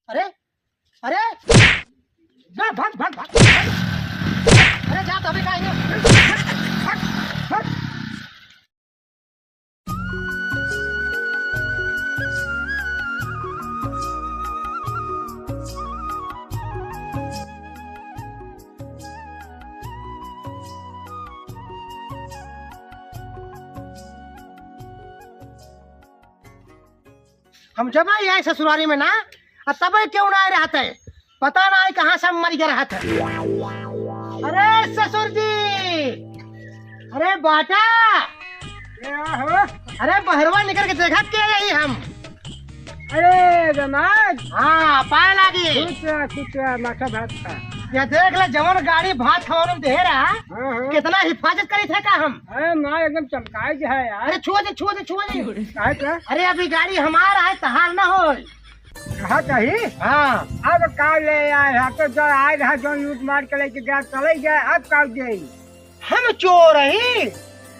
अरे अरे जा भाग भाग भाग, अरे जा तो अभी का हम जब आए ससुरारी में ना तब क्यों ना रहते पता ना कहाँ से मर गया रहता। अरे ससुर जी, अरे बाटा, अरे बहरवा निकल के देखा के यही हम। अरे जमात हाँ पाए लागी कुछ माथा भात था। ये देख ले जवन गाड़ी भात खवाने में दे रहा कितना हिफाजत करी थे का हम। अरे माँ एकदम चमकाए जो है यार। अरे छुआ दे छुआ दे छुआ दे। क्या अरे अभी गाड़ी हमारा है तहार ना हो। कहा चाहिए हाँ अब का ले आए तो जो आए रहा जो लूट मार के लेके गया चले गए अब का दे हम चोर है।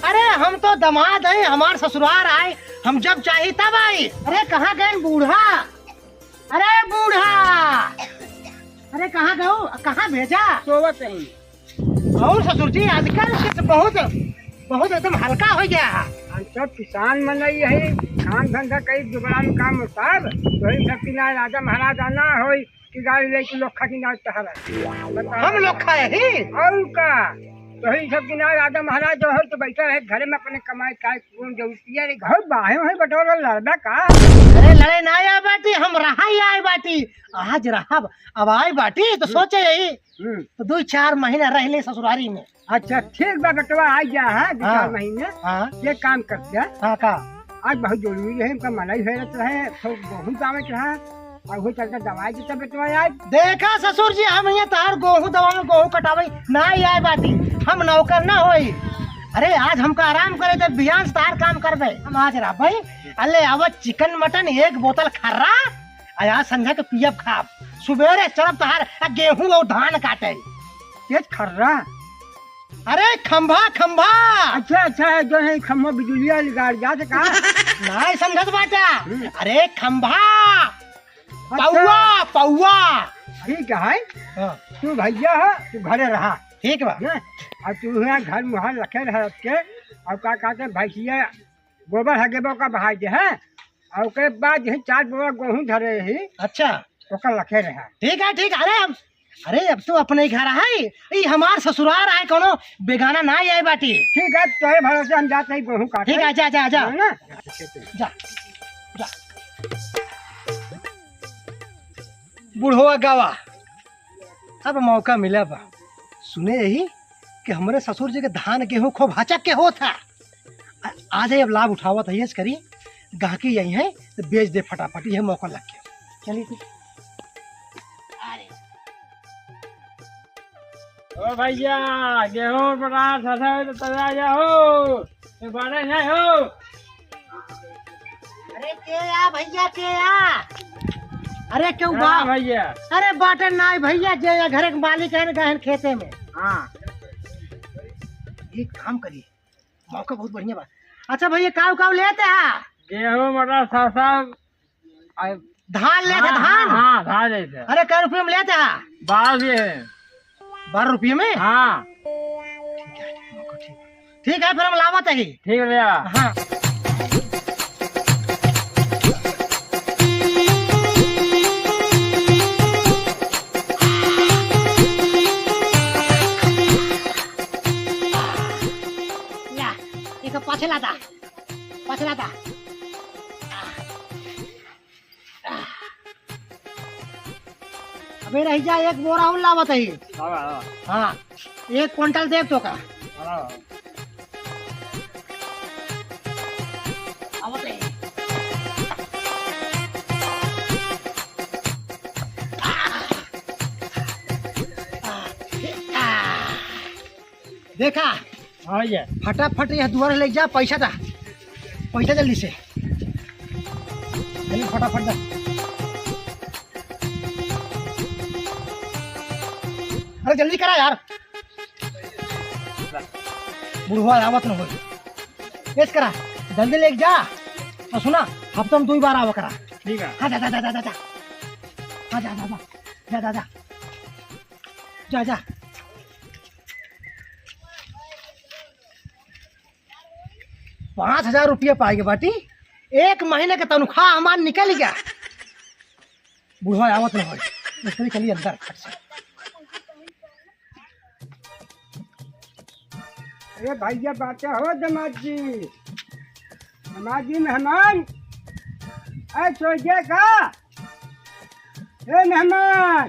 अरे हम तो दामाद है, हमार ससुराल आए हम जब चाहिए तब आई। अरे कहाँ गए बूढ़ा, अरे बूढ़ा, अरे कहाँ गए कहाँ भेजा। सोवत नहीं और ससुर जी आजकल से बहुत बहुत एकदम हल्का हो गया है। हम सब किसान मन है काम धंधा कई दुबड़ा में काम होता है वही सब किनारे राजा महाराजा ना हो कि गाड़ी लेके लोखा किनारे टहरा हम लोग खाए ही और का वही सब किनारे राजा महाराज जो है तो बैठा रहे घर में अपने कमाई का कौन जरूरती है घर बाहे वही बटोरा लड़दा का। अरे लड़े ना आए बाटी, हम रहा ही आए बाटी, आज रहा अब आए बाटी तो सोचे यही तो 2-4 महीना रह ले ससुरारी में। अच्छा ठीक बा बटवा आ गया है 2-4 महीने। हाँ ये काम करते हैं हाँ का आज बहुत जरूरी है इनका मलाई फेरत रहे तो बहुत दावे के है और वो चलकर दवाई देता बटवा आज। देखा ससुर जी हम यहाँ तार गेहूँ दवा में गेहूँ कटावे ना ही आए बाटी, हम नौकर ना होई। अरे आज हमका आराम करे थे बिहान तार काम करबे हम आज रहा भाई। अल्ले अब चिकन मटन 1 बोतल खर्रा आज संझा के पियब खाब सुबेरे चरब तार गेहूँ और धान काटे ये खर्रा। अरे खंभा खंभा। अच्छा अच्छा जो है खम्भा बिजुलिया गाड़ जा का नहीं समझत बाटा। अरे खंभा पौवा पौवा। ठीक है हाँ, तू भैया है तू घरे रहा ठीक बा ना और तू यहाँ घर मुहर रखे रह के और क्या कहते भैंसिया गोबर हगेबो का बहा दे है और उसके बाद यही 4 बोरा गेहूँ धरे ही अच्छा ओकर रखे रहा। ठीक है ठीक। अरे अब तो अपने घर है ये हमार ससुराल है कोनो बेगाना ना आए बाटी। ठीक है तुम्हारे भरोसे हम जाते हैं गेहूँ काटे। ठीक है जा जा जा है ना जा जा। बुढ़वा गावा अब मौका मिला बा सुने यही कि हमारे ससुर जी के धान गेहूँ खूब हचक के हो था। आज अब लाभ उठावा था ये करी गाहकी यही है तो बेच दे फटाफट, यह मौका लग गया। चलिए ओ भैया गेहूँ बना तो तैयार जाओ बड़े नहीं हो। अरे के आ भैया के आ। अरे क्यों बा भैया। अरे बाटन ना भैया जे घर के मालिक है गहन खेते में। हाँ एक काम करिए मौका बहुत बढ़िया बा। अच्छा भैया काव काव लेते हैं गेहूँ मटर सब धान लेते धान। हाँ धान लेते। अरे कै रुपये में लेते हैं 12 रुपये में। हाँ ठीक है फिर हम लावत है। ठीक है हाँ पछला था अबे रह जा 1 बोरा और लावत है। हाँ 1 क्विंटल देव तो का आवत है। देखा फटाफट यह दुआर ले जा पैसा था पैसा जल्दी से जल्दी फटाफट दा। अरे जल्दी करा यार बुढ़वा आवत न हो पेश करा जल्दी लेके जा और सुना हफ्ता में 2 बार आवा करा। ठीक है। हाँ जा जा जा जा जा हाँ जा जा जा जा जा जा जा जा 5,000 रुपये पाएगी बाटी। 1 महीने का तनख्वाह हमार निकल गया। बुढ़वा आवत न हो इसलिए चलिए अंदर फट से। अरे भैया बातें हो दमाद जी मेहमान अरे सोचे का ए मेहमान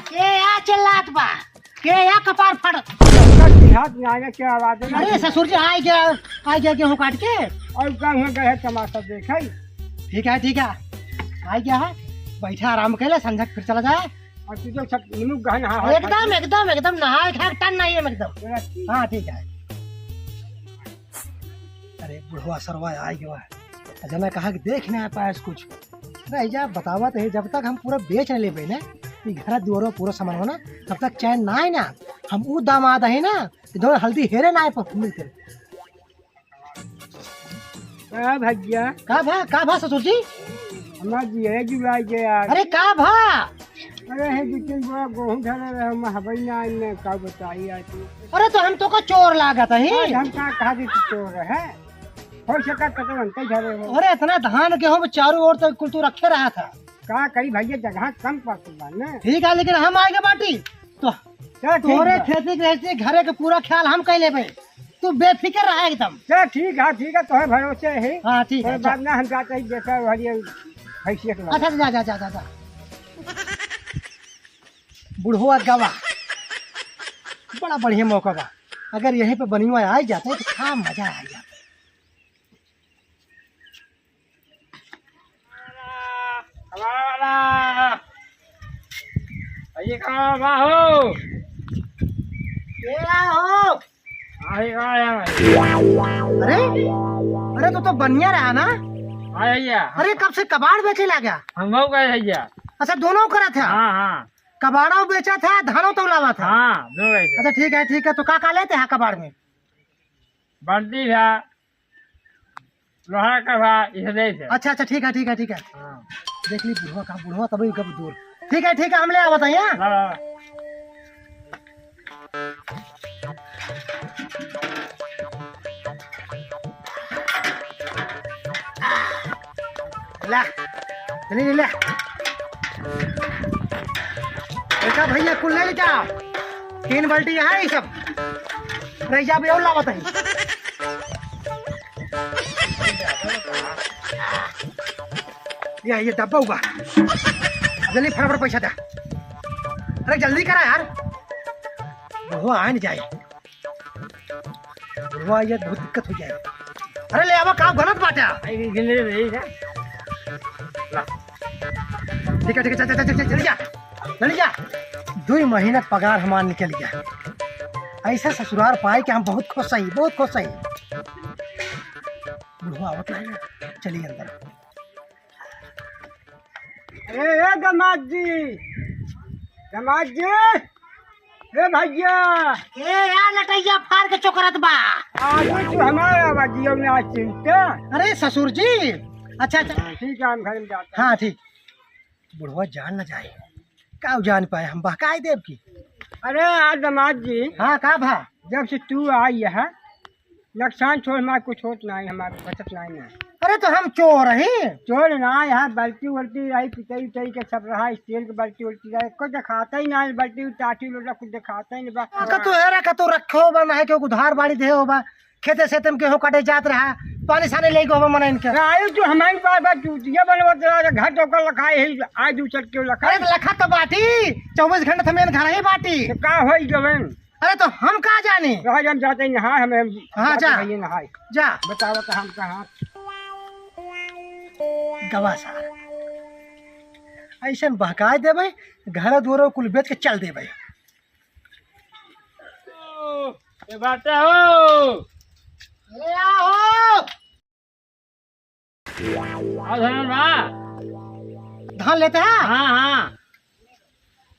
के या चिल्लात बा के या कपार फट हाथ में आने की आवाज है। अरे ससुर जी आ गया गेहूं काट के और कहाँ हो गए तमाशा देखे। ठीक है आ गया है बैठा आराम कर ले संझा फिर चला जाए। और तुझे सब मुँह गहना एकदम नहाए खाए टन नहीं है एकदम। हाँ ठीक है। अरे बुढ़वा सरवा आ गया है जना कहा कि देख नहीं पाया कुछ। अरे जा बतावा तो जब तक हम पूरा बेच नहीं ले ना घर दुआरो पूरा सामान हो ना तब तक चैन ना है ना। हम वो दामाद है ना इधर हल्दी हेरे ना मिलते। भैया का भा ससुर जी हमार जी है जुड़ा गया। अरे का भा अरे है जितने बड़ा गेहूं धरे रहे महबई ना ने का बताई आज। अरे तो हम तो को चोर लागत है। हम कहा दी चोर है हो सका कतो अंते धरे हो। अरे इतना धान गेहूं चारों ओर तक कुल तू रखे रहा था का कई भैया जगह कम पड़ती बा ना। ठीक है लेकिन हम आएंगे बाटी तो तोरे खेती गृहस्थी घरे का पूरा ख्याल हम कर लेबे। तू बेफिक्र रहा एकदम। चल ठीक है तुम्हें भरोसे है। हाँ ठीक है बाद में हम जाते ही जैसा हरियर हैसियत ला। अच्छा जा जा जा जा जा बुढ़वा गवा बड़ा बढ़िया मौका बा। अगर यहीं पे बनिया आ जाते तो क्या मजा आ जाता। अरे तो बनिया रहा ना। अरे कब से कबाड़ बेचे ला गया। हम गए भैया। अच्छा दोनों करा था। हाँ कबाड़ा बेचा था धानों तो लावा था। हाँ दो गए। अच्छा ठीक है तो का लेते हैं कबाड़ में बंटी था लोहा का भा इसे। अच्छा ठीक है हाँ। देख ली बुढ़वा तभी कब दूर। ठीक है हम ले आ बताइए। ला चलिए ले देखा भैया कुल ले लेजा 3 बाल्टी है ये सब रह जा भी और ला बताइए। ये डब्बा हुआ जल्दी फटाफट पैसा दे। अरे जल्दी करा यार बुढ़वा आ नहीं जाए। बुढ़वा ये बहुत दिक्कत हो जाए। अरे ले आवा काम गलत बात है। ठीक है चल जा 2 महीना पगार हमारा निकल गया। ऐसा ससुराल पाए कि हम बहुत खुश सही बुढ़वा आवत रहेगा। चलिए अंदर। अरे दामाद जी ए भैया यार लटैया फाड़ के चोकरत बा। आज तू हमारे आवाजियों में आज चिंता। अरे ससुर जी अच्छा ठीक है हम घर में जाते। हाँ ठीक। बुढ़वा जान न जाए का जान पाए हम बहकाए देव की। अरे आज दामाद जी हाँ का भा जब से तू आई है नुकसान छोड़ हमारे कुछ होत नहीं हमारे बचत नहीं है। अरे तो हम चोर हैं। चोर ना यहाँ बाल्टी उल्टी रही पिटाई उटाई के सब रहा स्टील की बाल्टी उल्टी रही कुछ दिखाता ही ना बाल्टी टाटी लोटा कुछ दिखाता ही नहीं। कतो रखो बा ना है कि उधार बाड़ी दे हो बा खेते से तुम केहू कटे जात रहा पानी साने ले गो मन इनके आयु जो हमारी बात चूतिया बनवत रहा घर टोकर लखाए है आज उचट के लखाए। अरे लखा तो बाटी 24 घंटे थमेन घर ही बाटी तो का होई जवन। अरे तो हम कहाँ जाने हम जाते नहा हमें। हाँ जा नहाए जा बताओ तो हम कहाँ गवा सार ऐसा बहकाए देवे घर दुआरो कुल बेच के चल देवे। बात हो अरे आओ धान लेते हैं। हाँ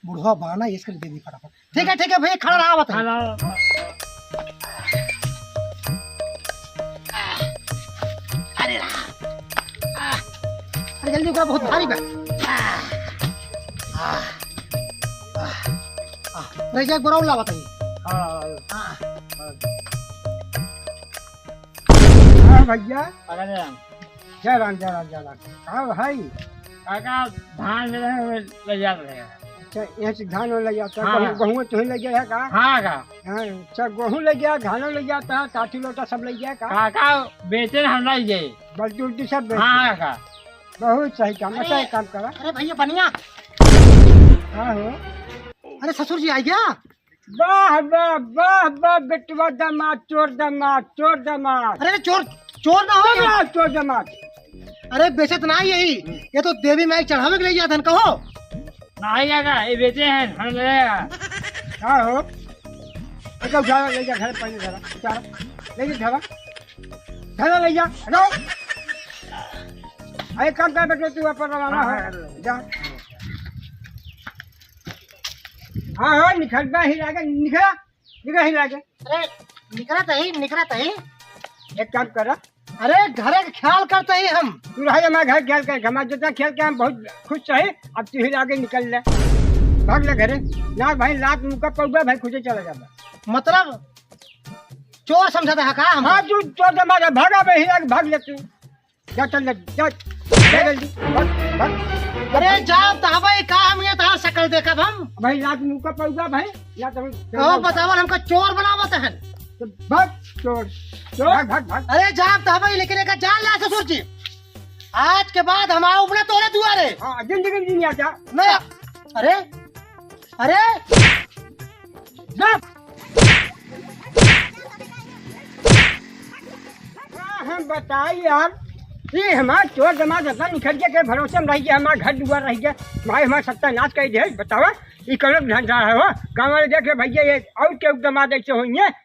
बुढ़वा बाना इसके दे दी फटाफट। ठीक है भैया खड़ा रहा बता। अरे जल्दी बहुत भारी बा। रह जाए बड़ा उल्ला बताइए। हाँ भैया, जय राम जय राम जय राम। हाँ भाई, काका धान ले जा रहे हैं। अच्छा यहाँ से धान ले जाता हाँ। है, गेहूँ तुम्हें ले गया है का? हाँ का हाँ, अच्छा गेहूँ ले गया, धानों ले जाता है, काठी लोटा सब ले गया का? काका बेचे हम नहीं गए। बल्टी उल्टी सब बेच हाँ का बहुत सही काम, अच्छा एक काम करा। अरे भैया बनिया। हाँ हो। अरे ससुर जी आ गया। वाह वाह वाह वाह बेटवा दामाद, चोर दामाद, चोर दामाद, अरे चोर चोर ना हो। दामाद, चोर दामाद। अरे बेचत ना यही, ये तो देवी माई चढ़ावे के ले गया धन कहो। नहीं काका ये बेचे हैं हम लेगा। हाँ हो। अच्छा उठाओ ले जा घर पानी धरा, उठाओ ले जा धरा, धरा ले जा, हटाओ। अरे काम कर बेटे तू ऊपर रवाना हो जा। हाँ हाँ निकलता ही लागे, निकला निकला ही लागे। अरे निकला तो ही। एक काम करा, अरे घरे का ख्याल करते ही हम। तू रहा हमारे घर खेल कर, हमारे जोता खेल के हम बहुत खुश रहे। अब तू ही लागे निकल ले, भाग ले घरे ना भाई, लात मुका पौधा भाई खुद चला जाता। मतलब चोर समझता है का हम? हाँ तू चोर दमाद भागा भाई, ही लागे भाग ले तू, जा चल ले जा जल्दी भाग भाग। अरे जाओ तहबे का हम ये तहां शकल देखब हम। भाई लात मुका पौधा भाई, या तो ओ बतावल हमका चोर बनावत है। तो भाग चोर चोर भाग भाग भाग। अरे जाओ तहबे लेकिन एक जान ला ससुर जी, आज के बाद हम आओ अपने तोरे दुआरे। हाँ जिंदगी में नहीं आता नहीं। अरे अरे जा। हम बताइए यार, ये हमारे चोर दमाद अपना निकल के भरोसे में रह गया, हमारे घर दुआर रह गया, भाई हमारा सत्यानाश कर दे। बतावा ये करो ध्यान रहा है, गाँव वाले देख ले भैया ये और के दमाद ऐसे होंगे,